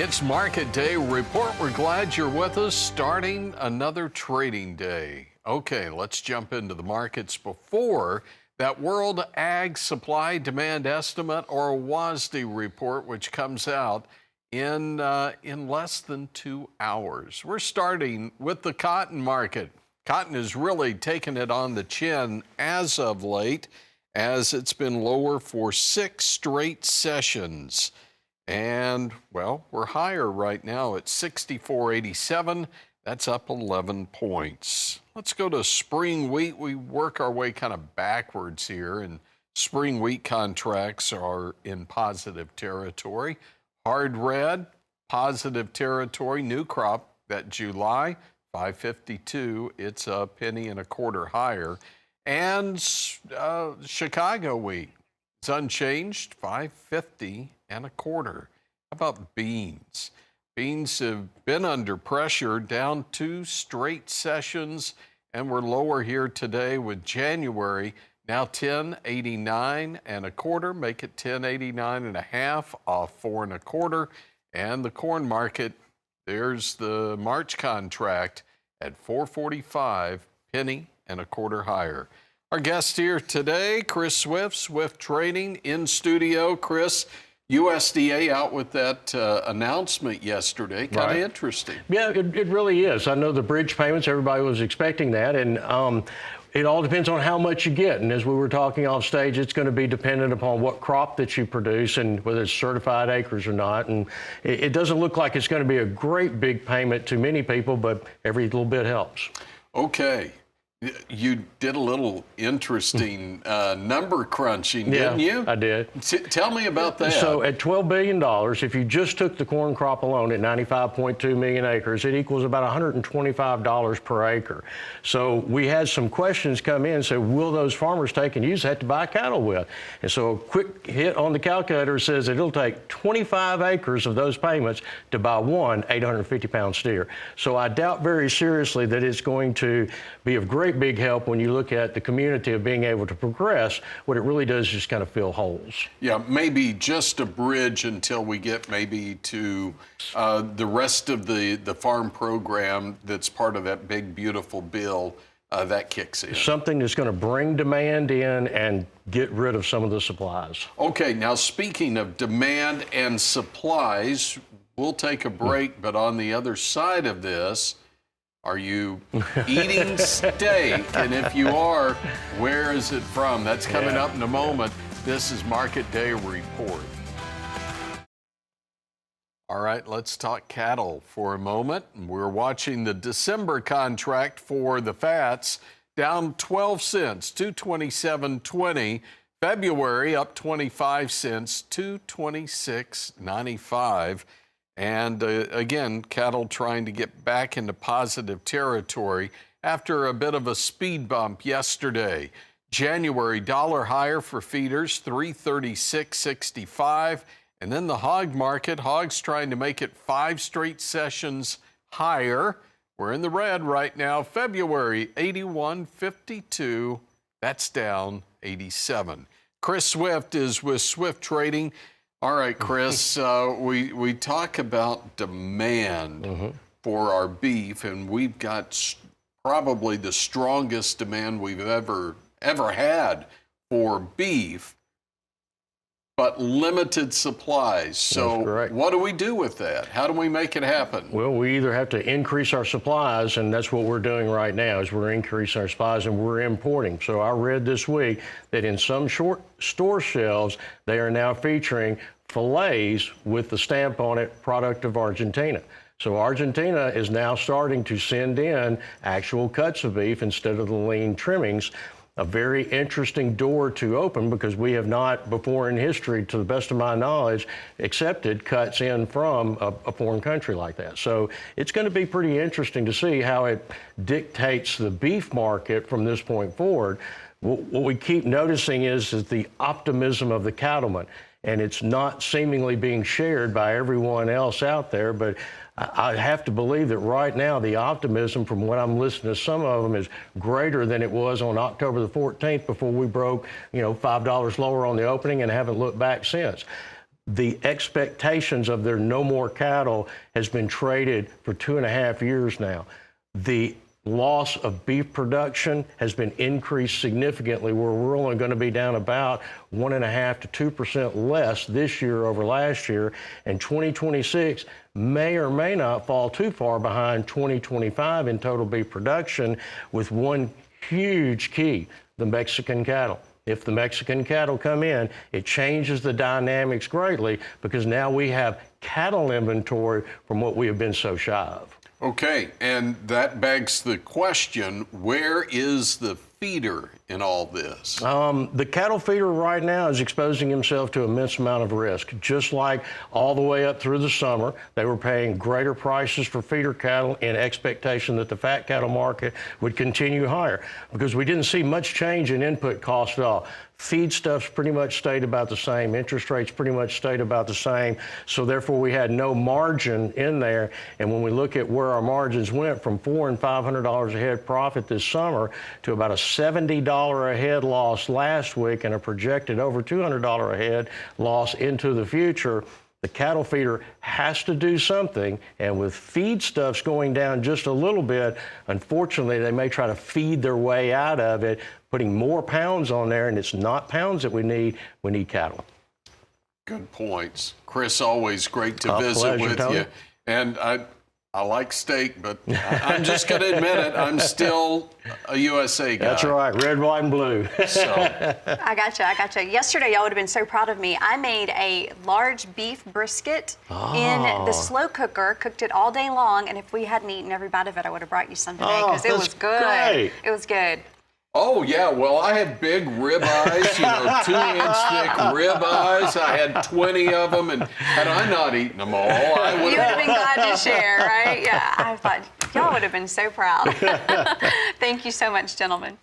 It's Market Day Report. We're glad you're with us, starting another trading day. Okay, let's jump into the markets before that World Ag Supply Demand Estimate, or WASDE report, which comes out in less than 2 hours. We're starting with the cotton market. Cotton has really taken it on the chin as of late, as it's been lower for 6 straight sessions. And, well, we're higher right now at 64.87. That's up 11 points. Let's go to spring wheat. We work our way kind of backwards here, and spring wheat contracts are in positive territory. Hard red, positive territory. New crop, that July, 552. It's a penny and a quarter higher. And Chicago wheat, it's unchanged, 550 and a quarter. How about beans? Beans have been under pressure, down 2 straight sessions, and we're lower here today with January now 10.89 and a quarter, make it 10.89 and a half, off 4 and a quarter. And the corn market, there's the March contract at 445, penny and a quarter higher. Our guest here today, Chris Swift, Swift Trading, in studio. Chris, USDA out with that announcement yesterday. Kind of interesting. Yeah, it really is. I know the bridge payments, everybody was expecting that, and it all depends on how much you get. And as we were talking off stage, it's going to be dependent upon what crop that you produce and whether it's certified acres or not. And it doesn't look like it's going to be a great big payment to many people, but every little bit helps. Okay. You did a little interesting number crunching, didn't you? I did. Tell me about that. So at $12 billion, if you just took the corn crop alone at 95.2 million acres, it equals about $125 per acre. So we had some questions come in and say, will those farmers take and use that to buy cattle with? And so a quick hit on the calculator says that it'll take 25 acres of those payments to buy one 850-pound steer. So I doubt very seriously that it's going to be of great big help when you look at the community of being able to progress. What it really does is just kind of fill holes. Yeah, maybe just a bridge until we get maybe to the rest of the farm program that's part of that big, beautiful bill that kicks in. Something that's going to bring demand in and get rid of some of the supplies. Okay, now speaking of demand and supplies, we'll take a break, but on the other side of this, are you eating steak? And if you are, where is it from? That's coming up in a moment. This is Market Day Report. All right, let's talk cattle for a moment. We're watching the December contract for the fats, down 12 cents, $227.20. February up 25 cents, $226.95. And again, cattle trying to get back into positive territory after a bit of a speed bump yesterday. January dollar higher for feeders, $336.65. And then the hog market, hogs trying to make it 5 straight sessions higher. We're in the red right now. February 81.52. That's down 87. Chris Swift is with Swift Trading. All right, Chris, we talk about demand for our beef, and we've got probably the strongest demand we've ever had for beef, but limited supplies. So what do we do with that? How do we make it happen? Well, we either have to increase our supplies, and that's what we're doing right now, is we're increasing our supplies and we're importing. So I read this week that in some short store shelves, they are now featuring fillets with the stamp on it, product of Argentina. So Argentina is now starting to send in actual cuts of beef instead of the lean trimmings. A very interesting door to open, because we have not before in history, to the best of my knowledge, accepted cuts in from a foreign country like that. So it's going to be pretty interesting to see how it dictates the beef market from this point forward. What we keep noticing is the optimism of the cattleman, and it's not seemingly being shared by everyone else out there, but I have to believe that right now the optimism, from what I'm listening to some of them, is greater than it was on October the 14th before we broke, $5 lower on the opening and haven't looked back since. the expectations of there no more cattle has been traded for 2.5 years now. The loss of beef production has been increased significantly, where we're only going to be down about 1.5% to 2% less this year over last year, and 2026 may or may not fall too far behind 2025 in total beef production, with one huge key: the Mexican cattle. If the Mexican cattle come in, it changes the dynamics greatly, because now we have cattle inventory from what we have been so shy of. Okay, and that begs the question, where is the feeder in all this? The cattle feeder right now is exposing himself to an immense amount of risk. Just like all the way up through the summer, they were paying greater prices for feeder cattle in expectation that the fat cattle market would continue higher, because we didn't see much change in input cost at all. Feedstuffs pretty much stayed about the same. Interest rates pretty much stayed about the same. So therefore, we had no margin in there. And when we look at where our margins went from $400 and $500 a head profit this summer to about a $70 a head loss last week and a projected over $200 a head loss into the future, the cattle feeder has to do something. And with feedstuffs going down just a little bit, unfortunately, they may try to feed their way out of it, putting more pounds on there, and it's not pounds that we need cattle. Good points. Chris, always great to visit pleasure, with Tony. you. And I like steak, but I'm just going to admit it, I'm still a USA guy. That's right, red, white, and blue. So, I gotcha. Yesterday, y'all would have been so proud of me. I made a large beef brisket in the slow cooker, cooked it all day long, and if we hadn't eaten every bite of it, I would have brought you some today, because it was good. Great. It was good. oh yeah, well, I had big rib eyes, 2-inch thick rib eyes. I had 20 of them, and had I not eaten them all, I You would would have. have been glad to share, right? Yeah, I thought y'all would have been so proud. Thank you so much, gentlemen.